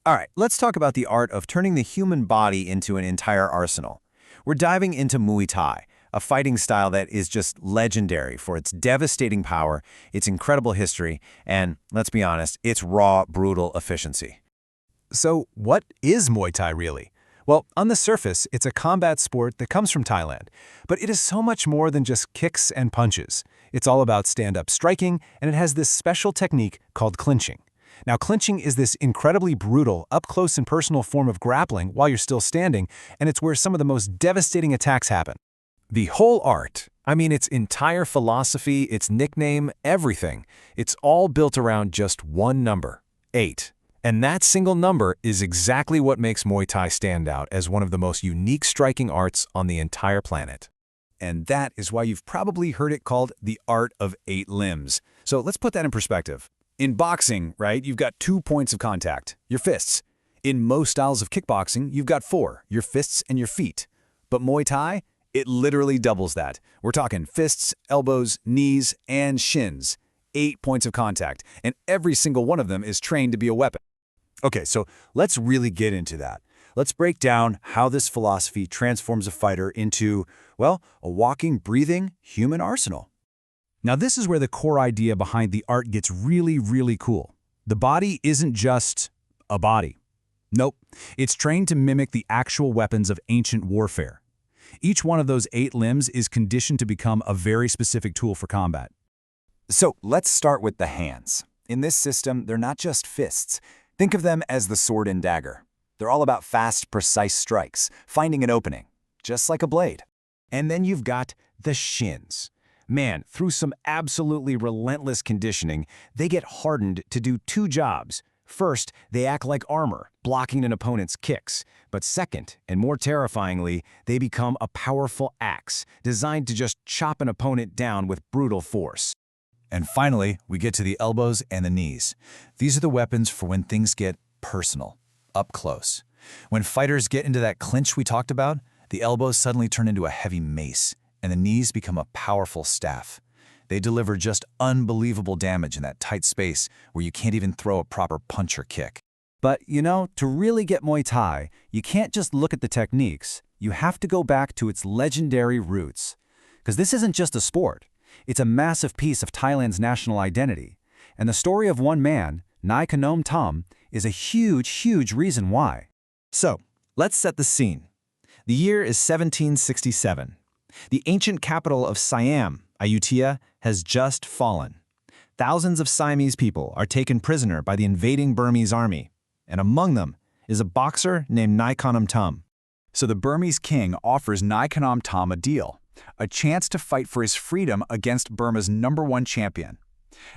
All right, let's talk about the art of turning the human body into an entire arsenal. We're diving into Muay Thai, a fighting style that is just legendary for its devastating power, its incredible history, and, let's be honest, its raw, brutal efficiency. So, what is Muay Thai really? Well, on the surface, it's a combat sport that comes from Thailand, but it is so much more than just kicks and punches. It's all about stand-up striking, and it has this special technique called clinching. Now, clinching is this incredibly brutal, up-close and personal form of grappling while you're still standing, and it's where some of the most devastating attacks happen. The whole art, its entire philosophy, its nickname, everything, it's all built around just one number, 8. And that single number is exactly what makes Muay Thai stand out as one of the most unique striking arts on the entire planet. And that is why you've probably heard it called the art of 8 limbs. So let's put that in perspective. In boxing, right, you've got 2 points of contact, your fists. In most styles of kickboxing, you've got 4, your fists and your feet. But Muay Thai, it literally doubles that. We're talking fists, elbows, knees, and shins. 8 points of contact, and every single one of them is trained to be a weapon. Okay, so let's really get into that. Let's break down how this philosophy transforms a fighter into, well, a walking, breathing human arsenal. Now, this is where the core idea behind the art gets really, really cool. The body isn't just a body. Nope, it's trained to mimic the actual weapons of ancient warfare. Each one of those 8 limbs is conditioned to become a very specific tool for combat. So let's start with the hands. In this system, they're not just fists. Think of them as the sword and dagger. They're all about fast, precise strikes, finding an opening, just like a blade. And then you've got the shins. Man, through some absolutely relentless conditioning, they get hardened to do 2 jobs. First, they act like armor, blocking an opponent's kicks. But second, and more terrifyingly, they become a powerful axe, designed to just chop an opponent down with brutal force. And finally, we get to the elbows and the knees. These are the weapons for when things get personal, up close. When fighters get into that clinch we talked about, the elbows suddenly turn into a heavy mace, and the knees become a powerful staff. They deliver just unbelievable damage in that tight space where you can't even throw a proper punch or kick. But, to really get Muay Thai, you can't just look at the techniques. You have to go back to its legendary roots. Because this isn't just a sport. It's a massive piece of Thailand's national identity. And the story of one man, Nai Kanom Tom, is a huge, huge reason why. So, let's set the scene. The year is 1767. The ancient capital of Siam, Ayutthaya, has just fallen. Thousands of Siamese people are taken prisoner by the invading Burmese army, and among them is a boxer named Nai Kanom Tom. So the Burmese king offers Nai Kanom Tom a deal, a chance to fight for his freedom against Burma's #1 champion.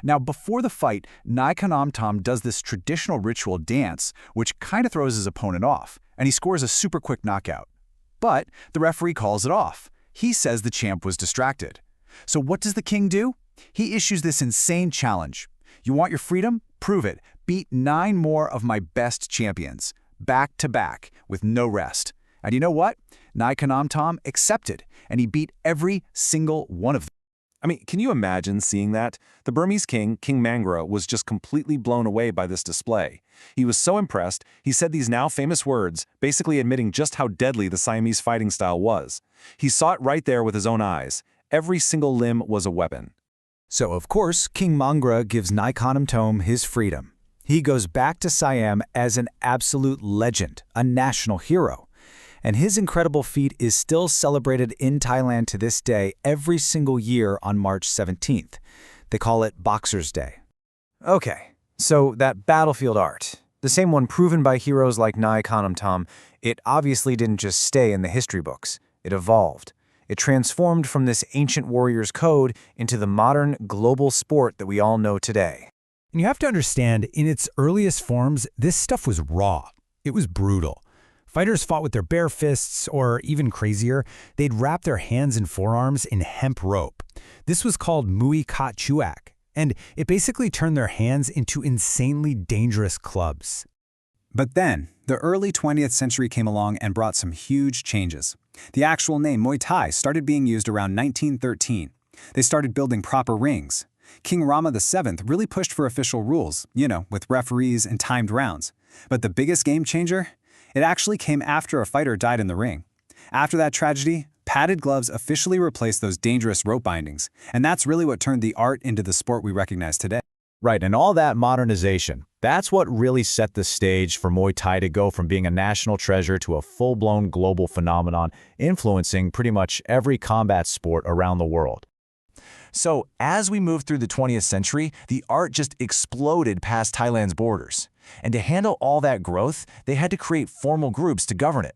Now, before the fight, Nai Kanom Tom does this traditional ritual dance, which kind of throws his opponent off, and he scores a super quick knockout. But the referee calls it off. He says the champ was distracted. So what does the king do? He issues this insane challenge. You want your freedom? Prove it. Beat 9 more of my best champions, back to back, with no rest. And you know what? Nai Kanom Tom accepted, and he beat every single one of them. Can you imagine seeing that? The Burmese king, King Mangra, was just completely blown away by this display. He was so impressed, he said these now famous words, basically admitting just how deadly the Siamese fighting style was. He saw it right there with his own eyes. Every single limb was a weapon. So, of course, King Mangra gives Nai Kanom Tom his freedom. He goes back to Siam as an absolute legend, a national hero. And his incredible feat is still celebrated in Thailand to this day every single year on March 17th. They call it Boxers' Day. Okay, so that battlefield art, the same one proven by heroes like Nai Kanom Tom, it obviously didn't just stay in the history books. It evolved. It transformed from this ancient warrior's code into the modern global sport that we all know today. And you have to understand, in its earliest forms, this stuff was raw. It was brutal. Fighters fought with their bare fists, or even crazier, they'd wrap their hands and forearms in hemp rope. This was called Muay Kat Chuak, and it basically turned their hands into insanely dangerous clubs. But then, the early 20th century came along and brought some huge changes. The actual name Muay Thai started being used around 1913. They started building proper rings. King Rama VII really pushed for official rules, with referees and timed rounds. But the biggest game changer? It actually came after a fighter died in the ring. After that tragedy, padded gloves officially replaced those dangerous rope bindings, and that's really what turned the art into the sport we recognize today. Right, and all that modernization, that's what really set the stage for Muay Thai to go from being a national treasure to a full-blown global phenomenon, influencing pretty much every combat sport around the world. So, as we move through the 20th century, the art just exploded past Thailand's borders. And to handle all that growth, they had to create formal groups to govern it.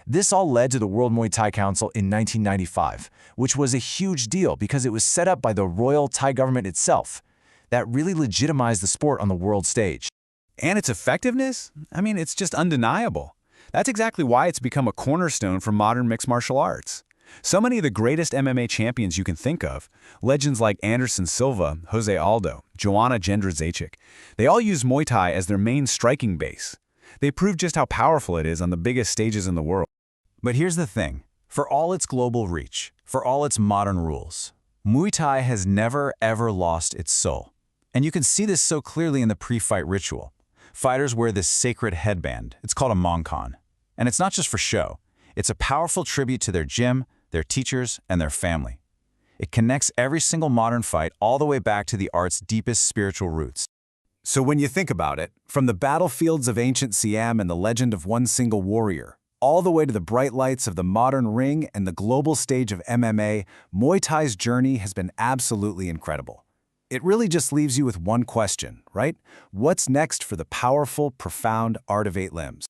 This all led to the World Muay Thai Council in 1995, which was a huge deal because it was set up by the Royal Thai government itself. That really legitimized the sport on the world stage. And its effectiveness? It's just undeniable. That's exactly why it's become a cornerstone for modern mixed martial arts. So many of the greatest MMA champions you can think of, legends like Anderson Silva, Jose Aldo, Joanna Jędrzejczyk, they all use Muay Thai as their main striking base. They prove just how powerful it is on the biggest stages in the world. But here's the thing. For all its global reach, for all its modern rules, Muay Thai has never, ever lost its soul. And you can see this so clearly in the pre-fight ritual. Fighters wear this sacred headband. It's called a mongkon. And it's not just for show. It's a powerful tribute to their gym, their teachers, and their family. It connects every single modern fight all the way back to the art's deepest spiritual roots. So when you think about it, from the battlefields of ancient Siam and the legend of one single warrior, all the way to the bright lights of the modern ring and the global stage of MMA, Muay Thai's journey has been absolutely incredible. It really just leaves you with one question, right? What's next for the powerful, profound art of 8 limbs?